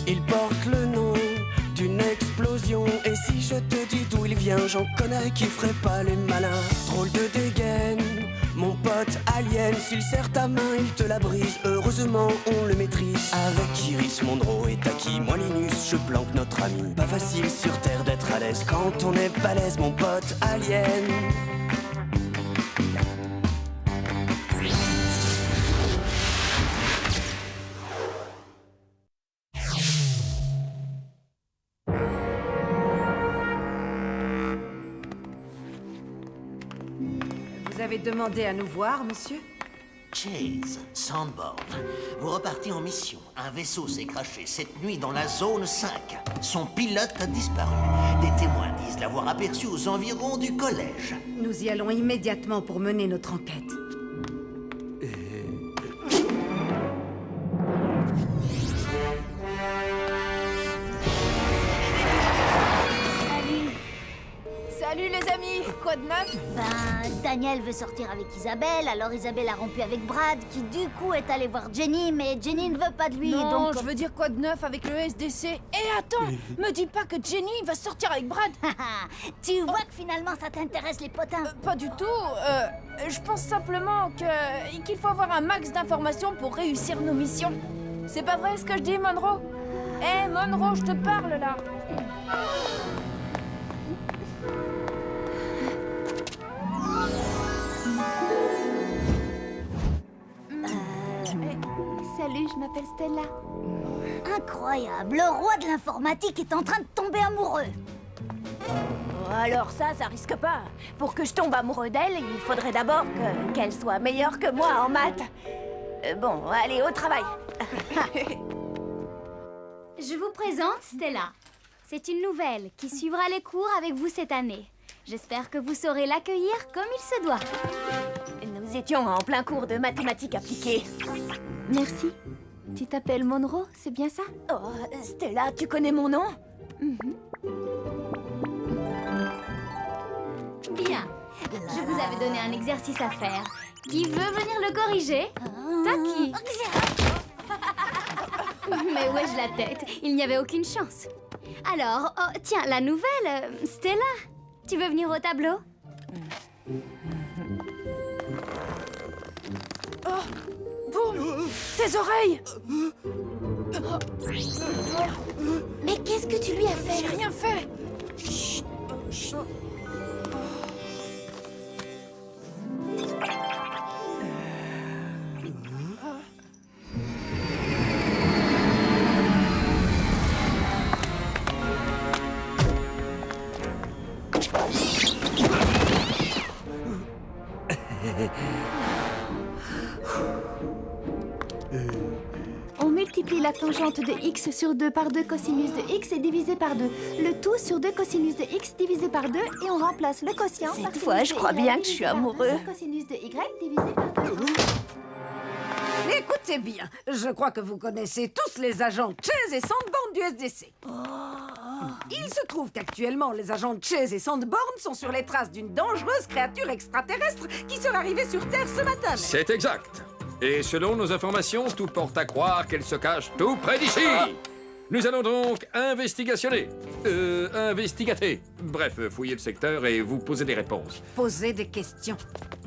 Il porte le nom d'une explosion. Et si je te dis d'où il vient, j'en connais qui ferait pas les malins. Drôle de dégaine, mon pote alien. S'il serre ta main, il te la brise. Heureusement, on le maîtrise. Avec Iris, Monroe et Taki, moi Linus, je planque notre ami. Pas facile sur Terre d'être à l'aise quand on est balèze, mon pote alien. Vous avez demandé à nous voir, monsieur? Chase, Sandborn, vous repartez en mission. Un vaisseau s'est crashé cette nuit dans la zone 5. Son pilote a disparu. Des témoins disent l'avoir aperçu aux environs du collège. Nous y allons immédiatement pour mener notre enquête. Salut les amis, quoi de neuf? Daniel veut sortir avec Isabelle, alors Isabelle a rompu avec Brad, qui du coup est allé voir Jenny, mais Jenny ne veut pas de lui, Non, donc... je veux dire quoi de neuf avec le SDC? Et attends, me dis pas que Jenny va sortir avec Brad. Tu vois que finalement ça t'intéresse les potins. Pas du tout, je pense simplement qu'il faut avoir un max d'informations pour réussir nos missions. C'est pas vrai ce que je dis, Monroe? Hé, Monroe, je te parle là. Salut, je m'appelle Stella. Incroyable, le roi de l'informatique est en train de tomber amoureux. Alors ça risque pas. Pour que je tombe amoureux d'elle, il faudrait d'abord qu'elle soit meilleure que moi en maths. Bon, allez, au travail. Je vous présente Stella. C'est une nouvelle qui suivra les cours avec vous cette année. J'espère que vous saurez l'accueillir comme il se doit. Nous étions en plein cours de mathématiques appliquées. Merci. Tu t'appelles Monroe, c'est bien ça? Oh, Stella, tu connais mon nom? Bien. Je vous avais donné un exercice à faire. Qui veut venir le corriger? Taki. Mais où ai-je la tête? Il n'y avait aucune chance. Alors, oh, tiens, la nouvelle, Stella. Tu veux venir au tableau? Oh, boum! Tes oreilles! Mais qu'est-ce que tu lui as fait? J'ai rien fait! On multiplie la tangente de x sur 2 par 2 cosinus de x et divisé par 2. Le tout sur 2 cosinus de x divisé par 2 et on remplace le quotient Cette par fois, sinus je de crois y bien que je divisé suis par 2 amoureux. sur cosinus de y divisé par 2. Écoutez bien, je crois que vous connaissez tous les agents Chase et Sandborn du SDC. Il se trouve qu'actuellement, les agents Chase et Sandborn sont sur les traces d'une dangereuse créature extraterrestre qui serait arrivée sur Terre ce matin. C'est exact. Et selon nos informations, tout porte à croire qu'elle se cache tout près d'ici. Nous allons donc investigater. Bref, fouiller le secteur et vous poser des réponses. Poser des questions.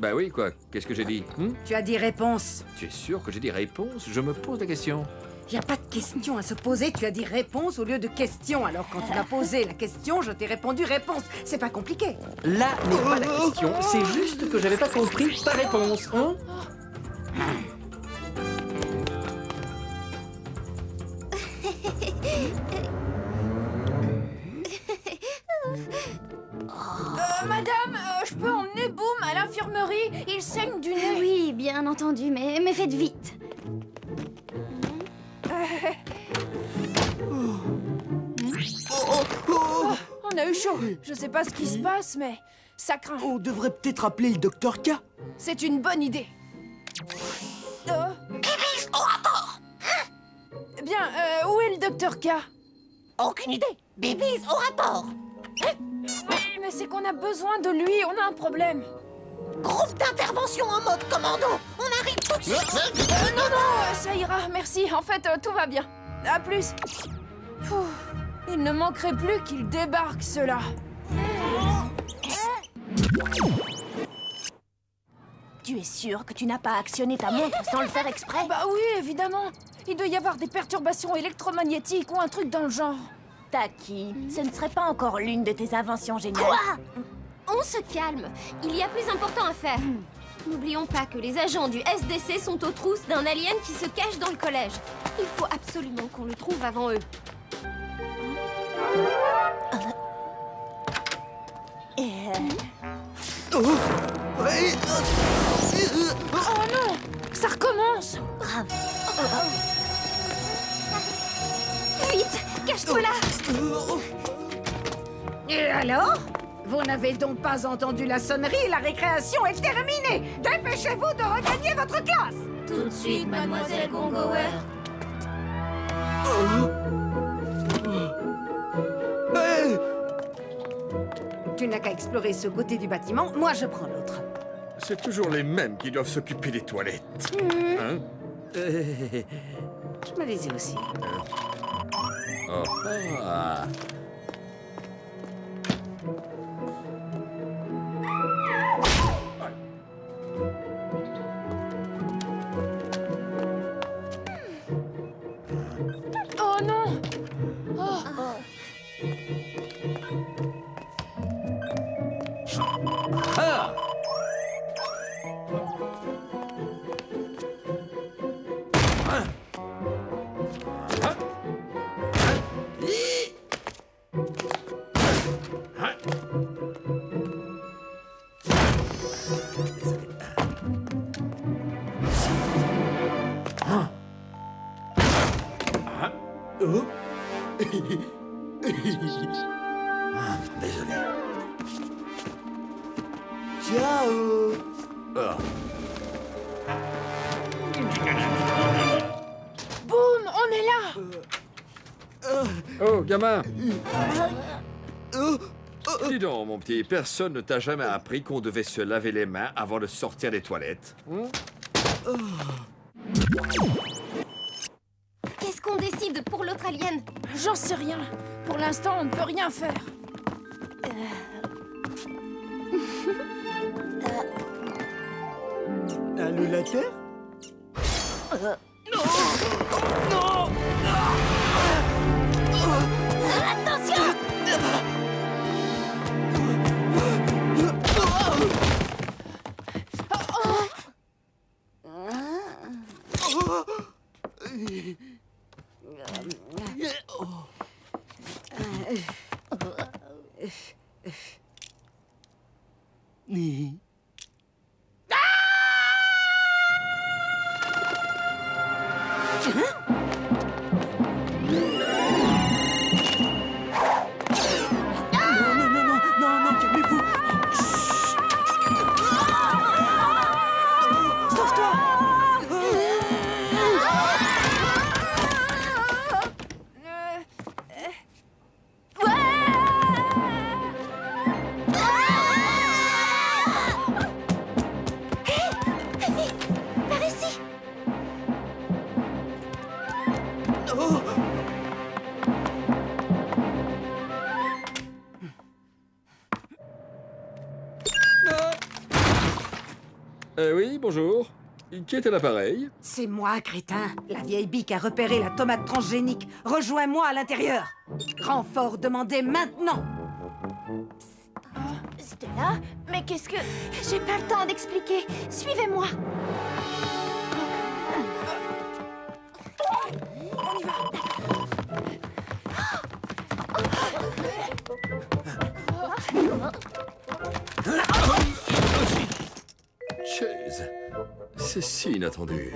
Bah oui, quoi. Qu'est-ce que j'ai dit? Tu as dit réponse. Tu es sûr que j'ai dit réponse? Je me pose la question. Il n'y a pas de question à se poser, tu as dit réponse au lieu de question. Alors quand tu m'as posé la question, je t'ai répondu réponse. C'est pas compliqué. Là n'est pas la question, c'est juste que j'avais pas compris ta réponse, hein? Madame, je peux emmener Boom à l'infirmerie? Il saigne du nez. Oui, bien entendu, mais faites vite. On a eu chaud. Je sais pas ce qui se passe, mais ça craint. On devrait peut-être appeler le docteur K. C'est une bonne idée. Bibis au rapport. Bien, où est le docteur K? Aucune idée. Bibis au rapport. Mais c'est qu'on a besoin de lui, on a un problème. Groupe d'intervention en mode commando. On arrive tout de suite. Non, ça ira, merci. En fait, tout va bien. À plus. Il ne manquerait plus qu'ils débarquent, ceux-là. Tu es sûr que tu n'as pas actionné ta montre sans le faire exprès? Bah oui, évidemment. Il doit y avoir des perturbations électromagnétiques ou un truc dans le genre. Taki, ce ne serait pas encore l'une de tes inventions géniales. Quoi? On se calme. Il y a plus important à faire. N'oublions pas que les agents du SDC sont aux trousses d'un alien qui se cache dans le collège. Il faut absolument qu'on le trouve avant eux. Oh non! Ça recommence! Vite! Cache-toi là! Et alors? Vous n'avez donc pas entendu la sonnerie? La récréation est terminée! Dépêchez-vous de regagner votre classe! Tout de suite, mademoiselle Gongower. Tu n'as qu'à explorer ce côté du bâtiment, moi je prends l'autre. C'est toujours les mêmes qui doivent s'occuper des toilettes. Hein? Je me disais aussi. Oh. Ah. Oh non! Ah! Désolé. Ciao. Ah. Boum! On est là! Oh, gamin! Dis donc, mon petit, personne ne t'a jamais appris qu'on devait se laver les mains avant de sortir des toilettes? Qu'est-ce qu'on décide pour l'autre alien? J'en sais rien. Pour l'instant, on ne peut rien faire. Allô, la Terre? Attention! Non, calmez-vous. Sauve-toi. Par ici! Oui, bonjour. Qui est à l'appareil? C'est moi, crétin. La vieille bique a repéré la tomate transgénique. Rejoins-moi à l'intérieur. Renfort demandé maintenant. Stella, mais qu'est-ce que... J'ai pas le temps d'expliquer. Suivez-moi. Chase. C'est si inattendu.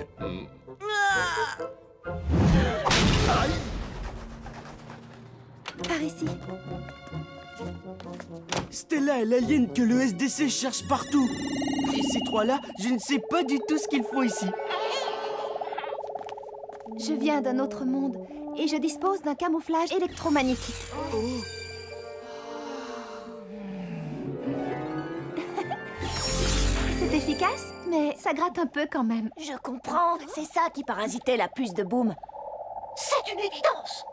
Par ici. Stella est l'alien que le SDC cherche partout. Et ces trois-là, je ne sais pas du tout ce qu'ils font ici. Je viens d'un autre monde et je dispose d'un camouflage électromagnétique. C'est efficace, mais ça gratte un peu quand même. Je comprends, c'est ça qui parasitait la puce de Boom. C'est une évidence.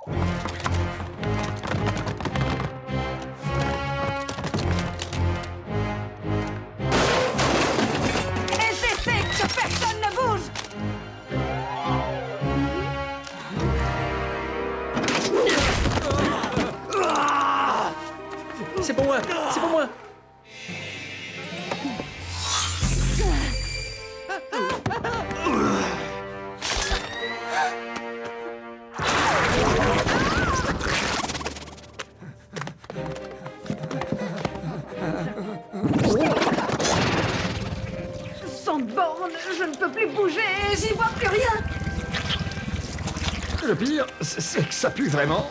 Sandborn, je ne peux plus bouger, j'y vois plus rien. Le pire, c'est que ça pue vraiment.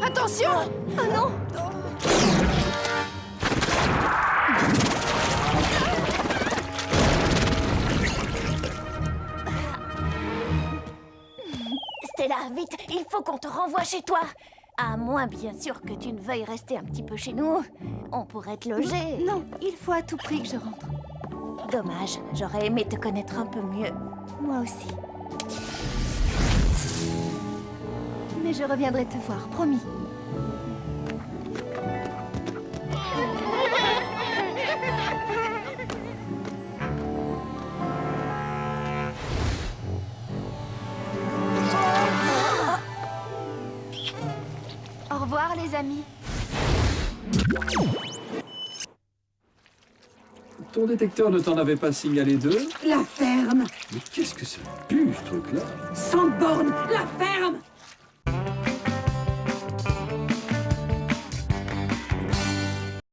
Attention! Oh non! Stella, vite, il faut qu'on te renvoie chez toi. À moins, bien sûr, que tu ne veuilles rester un petit peu chez nous. On pourrait te loger. Non, il faut à tout prix que je rentre. Dommage, j'aurais aimé te connaître un peu mieux. Moi aussi. Mais je reviendrai te voir, promis. Au revoir, les amis. Ton détecteur ne t'en avait pas signalé deux? La ferme. Mais qu'est-ce que ça pue, ce truc-là? Sandborn, la ferme.